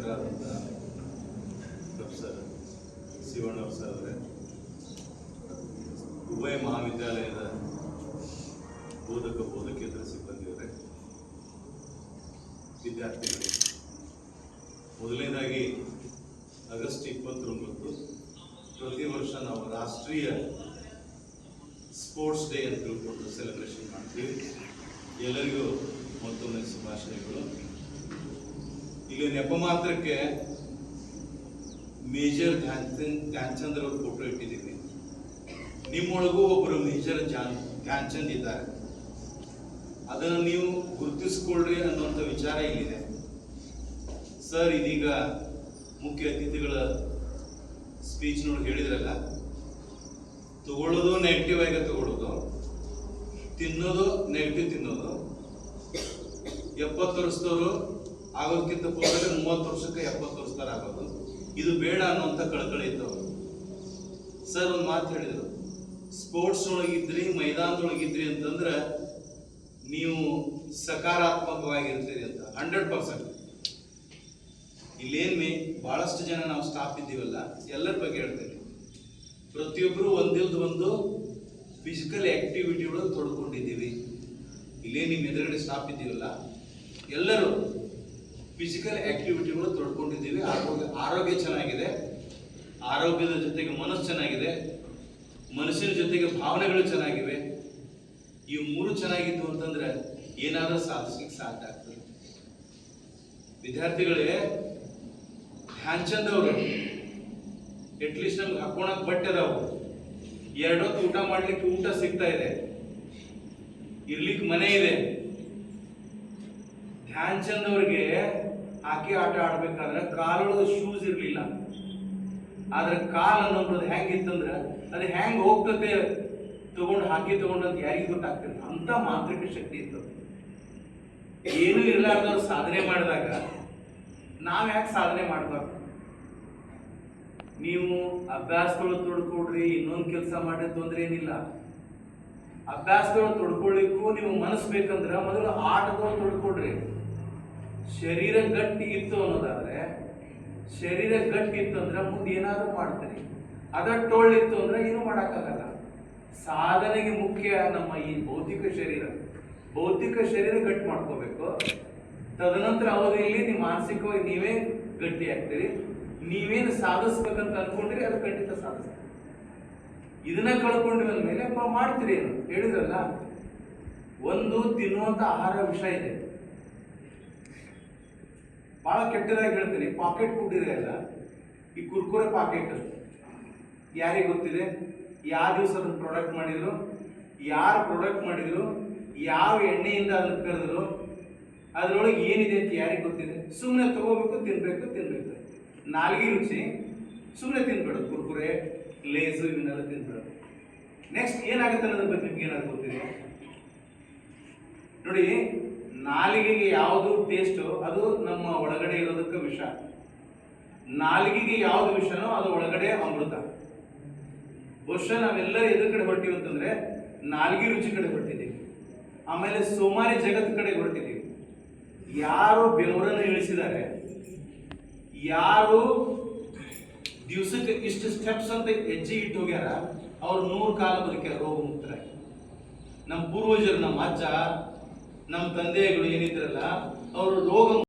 ಶಿಕ್ಷಕರಾದಂಥ professor Shivanna sir ಅವರೇ, ಉಭಯ ಮಹಾವಿದ್ಯಾಲಯದ ಬೋಧಕೇತರ ಸಿಬ್ಬಂದಿಯವರೇ, ವಿದ್ಯಾರ್ಥಿಗಳು, ಮೊದಲನೇದಾಗಿ ಆಗಸ್ಟ್ 29 ಪ್ರತಿ ವರ್ಷ ನಾವು ರಾಷ್ಟ್ರೀಯ ಸ್ಪೋರ್ಟ್ಸ್ ಡೇ ಅಂತ ತಿಳ್ಕೊಂಡು ಸೆಲೆಬ್ರೇಷನ್ ಮಾಡ್ತೀವಿ. ಎಲ್ಲರಿಗೂ ಮತ್ತೊಮ್ಮೆ ಶುಭಾಶಯಗಳು. ಇಲ್ಲಿ ನೆಪ ಮಾತ್ರಕ್ಕೆ ಮೇಜರ್ ಧ್ಯಾನ್ಚಂದ್ ಅವ್ರ ಫೋಟೋ ಇಟ್ಟಿದ್ದೀವಿ. ನಿಮ್ಮೊಳಗೂ ಒಬ್ಬರು ಮೇಜರ್ ಧ್ಯಾನ್ಚಂದ್ ಇದ್ದಾರೆ, ಅದನ್ನು ನೀವು ಗುರುತಿಸ್ಕೊಳ್ರಿ ಅನ್ನುವಂಥ ವಿಚಾರ ಇಲ್ಲಿದೆ. ಸರ್ ಇದೀಗ ಮುಖ್ಯ ಅತಿಥಿಗಳ ಸ್ಪೀಚ್ ನೋಡಿ ಹೇಳಿದ್ರಲ್ಲ, ತಗೊಳ್ಳೋದು ನೆಗೆಟಿವ್ ಆಗಿ ತಗೊಳ್ಳೋದು, ತಿನ್ನೋದು ನೆಗೆಟಿವ್ ತಿನ್ನೋದು, 70 ವರ್ಷದವರು ಆಗೋದಕ್ಕಿಂತ ಪೂರ್ವದಲ್ಲಿ 30 ವರ್ಷಕ್ಕೆ 70 ವರ್ಷದವ್ರು ಆಗೋದು, ಇದು ಬೇಡ ಅನ್ನುವಂಥ ಕಳಕಳಿ ಇದ್ದವರು. ಸರ್ ಒಂದು ಮಾತು ಹೇಳಿದರು, ಸ್ಪೋರ್ಟ್ಸ್ ಒಳಗಿದ್ರಿ, ಮೈದಾನದೊಳಗಿದ್ರಿ ಅಂತಂದ್ರೆ ನೀವು ಸಕಾರಾತ್ಮಕವಾಗಿರ್ತೀರಿ ಅಂತ. 100%. ಇಲ್ಲೇನ್ಮಿ ಬಹಳಷ್ಟು ಜನ ನಾವು ಸ್ಟಾಫ್ ಇದ್ದೀವಲ್ಲ, ಎಲ್ಲರ ಬಗ್ಗೆ ಹೇಳ್ತೇನೆ. ಪ್ರತಿಯೊಬ್ಬರು ಒಂದಿಲ್ದ ಒಂದು ಫಿಸಿಕಲ್ ಆಕ್ಟಿವಿಟಿ ಒಳಗೆ ತೊಡ್ಕೊಂಡಿದ್ದೀವಿ. ಇಲ್ಲೇ ನಿಮ್ಮ ಎದುರುಗಡೆ ಸ್ಟಾಫ್ ಇದ್ದೀವಲ್ಲ, ಎಲ್ಲರೂ ಫಿಸಿಕಲ್ ಆಕ್ಟಿವಿಟಿ ಒಳಗೆ ತೊಡ್ಕೊಂಡಿದ್ದೀವಿ. ಆರೋಗ್ಯ ಚೆನ್ನಾಗಿದೆ, ಆರೋಗ್ಯದ ಜೊತೆಗೆ ಮನಸ್ಸು ಚೆನ್ನಾಗಿದೆ, ಮನುಷ್ಯನ ಜೊತೆಗೆ ಭಾವನೆಗಳು ಚೆನ್ನಾಗಿವೆ. ಈ 3 ಚೆನ್ನಾಗಿತ್ತು ಅಂತಂದ್ರೆ ಏನಾದರೂ ಸಾಧಿಸ್ಲಿಕ್ಕೆ ಸಾಧ್ಯ ಆಗ್ತದೆ. ವಿದ್ಯಾರ್ಥಿಗಳೇ, ಧ್ಯಾನ್ಚಂದ್ ಅವರು ಅಟ್ಲೀಸ್ಟ್ ನಮ್ಗೆ ಹಾಕೋಣಕ್ ಬಟ್ಟೆ ಅದಾವು, 2 ಹೊತ್ತು ಊಟ ಮಾಡ್ಲಿಕ್ಕೆ ಊಟ ಸಿಗ್ತಾ ಇದೆ, ಇರ್ಲಿಕ್ಕೆ ಮನೆ ಇದೆ. ಧ್ಯಾನ್ಚಂದ್ ಅವ್ರಿಗೆ ಹಾಕಿ ಆಟ ಆಡ್ಬೇಕಾದ್ರೆ ಕಾಲೊಳಗೆ ಶೂಸ್ ಇರ್ಲಿಲ್ಲ. ಆದ್ರೆ ಕಾಲ್ ಅನ್ನೋದು ಹೆಂಗಿತ್ತಂದ್ರ ಅದು ಹೆಂಗ್ ಹೋಗ್ತದೆ ತಗೊಂಡು ಹಾಕಿ ತಗೊಂಡಂತ ಯಾರಿಗೂ ಗೊತ್ತಾಗ್ತಿಲ್ಲ. ಅಂತ ಮಾಂತ್ರಿಕ ಶಕ್ತಿ ಇತ್ತು. ಏನು ಇರ್ಲಾರ್ದವ್ರು ಸಾಧನೆ ಮಾಡಿದಾಗ ನಾವ್ ಯಾಕೆ ಸಾಧನೆ ಮಾಡ್ಬಾರ್ದು? ನೀವು ಅಭ್ಯಾಸಗಳು ತೊಡ್ಕೊಡ್ರಿ, ಇನ್ನೊಂದು ಕೆಲಸ ಮಾಡಿ ತೊಂದ್ರೆ ಏನಿಲ್ಲ. ಅಭ್ಯಾಸಗಳು ತೊಡ್ಕೊಳ್ಳಿಕ್ಕೂ ನೀವು ಮನಸ್ಸು ಬೇಕಂದ್ರೆ ಮೊದಲು ಆಟಗಳು ತೊಡ್ಕೊಡ್ರಿ. ಶರೀರ ಗಟ್ಟಿ ಇತ್ತು ಅನ್ನೋದಾದ್ರೆ, ಶರೀರ ಗಟ್ಟಿ ಇತ್ತು ಅಂದ್ರೆ ಮುಂದೆ ಏನಾದ್ರೂ ಮಾಡ್ತೀರಿ. ಅದ ಟೊಳ್ಳಿತ್ತು ಅಂದ್ರೆ ಏನು ಮಾಡೋಕ್ಕಾಗಲ್ಲ. ಸಾಧನೆಗೆ ಮುಖ್ಯ ನಮ್ಮ ಈ ಭೌತಿಕ ಶರೀರ ಗಟ್ಟಿ ಮಾಡ್ಕೋಬೇಕು. ತದನಂತರ ಅವಧಿಯಲ್ಲಿ ನೀವು ಮಾನಸಿಕವಾಗಿ ನೀವೇ ಗಟ್ಟಿ ಆಗ್ತೀರಿ. ನೀವೇನು ಸಾಧಿಸ್ಬೇಕಂತ ಅನ್ಕೊಂಡ್ರಿ ಅದು ಖಂಡಿತ ಸಾಧಿಸ್ತೀರಿ. ಇದನ್ನ ಕಳ್ಕೊಂಡ್ರಿ ಅಂದ್ಮೇಲೆ ಮಾಡ್ತೀರಿ. ಏನು ಹೇಳಿದ್ರಲ್ಲ, ಒಂದು ತಿನ್ನುವಂತ ಆಹಾರ ವಿಷಯ ಇದೆ. ಬಹಳ ಕೆಟ್ಟದಾಗಿ ಹೇಳ್ತೀನಿ, ಪಾಕೆಟ್ ಫುಡ್ ಇದೆ ಅಲ್ಲ, ಈ ಕುರ್ಕುರೆ ಪಾಕೆಟ್ ಯಾರಿಗೆ ಗೊತ್ತಿದೆ? ಯಾವ ದಿವಸ ಅದನ್ನ ಪ್ರಾಡಕ್ಟ್ ಮಾಡಿದ್ರು, ಯಾರು ಪ್ರಾಡಕ್ಟ್ ಮಾಡಿದ್ರು, ಯಾವ ಎಣ್ಣೆಯಿಂದ ಅದನ್ನ ಕರೆದ್ರು, ಅದ್ರೊಳಗೆ ಏನಿದೆ ಅಂತ ಯಾರಿಗೆ ಗೊತ್ತಿದೆ? ಸುಮ್ಮನೆ ತಗೋಬೇಕು, ತಿನ್ಬೇಕು. ನಾಲ್ಗೆ ರುಚಿ, ಸುಮ್ಮನೆ ತಿನ್ಬೇಡೋದು. ಕುರ್ಕುರೆ, ಲೇಸು ಇವನ್ನೆಲ್ಲ ತಿನ್ಬೇಡೋದು. ನೆಕ್ಸ್ಟ್ ಏನಾಗುತ್ತೆ ಅನ್ನೋದ್ರ ಬಗ್ಗೆ ನಿಮ್ಗೆ ಏನಾದ್ರು ಗೊತ್ತಿದೆ? ನೋಡಿ, ನಾಲಿಗೆಗೆ ಯಾವುದು ಟೇಸ್ಟ್ ಅದು ನಮ್ಮ ಒಳಗಡೆ ಇರೋದಕ್ಕೆ ವಿಷ. ನಾಲಿಗೆಗೆ ಯಾವ್ದು ವಿಷನೋ ಅದು ಒಳಗಡೆ ಅಮೃತ. ಬಹುಶಃ ನಾವೆಲ್ಲರೂ ಎದ್ರ ಕಡೆ ಹೊರಟಿವಿ ಅಂತಂದ್ರೆ ನಾಲಿಗೆ ರುಚಿ ಕಡೆ ಹೊರಟಿದ್ದೀವಿ. ಆಮೇಲೆ ಸೋಮಾರಿ ಜಗತ್ ಕಡೆ ಹೊರಟಿದ್ದೀವಿ. ಯಾರು ಬೆವರನ್ನು ಇಳಿಸಿದ್ದಾರೆ, ಯಾರು ದಿವಸಕ್ಕೆ ಇಷ್ಟು ಸ್ಟೆಪ್ಸ್ ಅಂತ ಹೆಜ್ಜೆ ಇಟ್ಟು ಹೋಗ್ಯಾರ, ಅವ್ರು 100 ಕಾಲ ಬದುಕ್ಯಾರ ರೋಗ ಮುಕ್ತರಾಗಿ. ನಮ್ಮ ಪೂರ್ವಜರು, ನಮ್ಮ ಅಜ್ಜ, ನಮ್ಮ ತಂದೆಗಳು ಏನಿದ್ರಲ್ಲ, ಅವರು ರೋಗ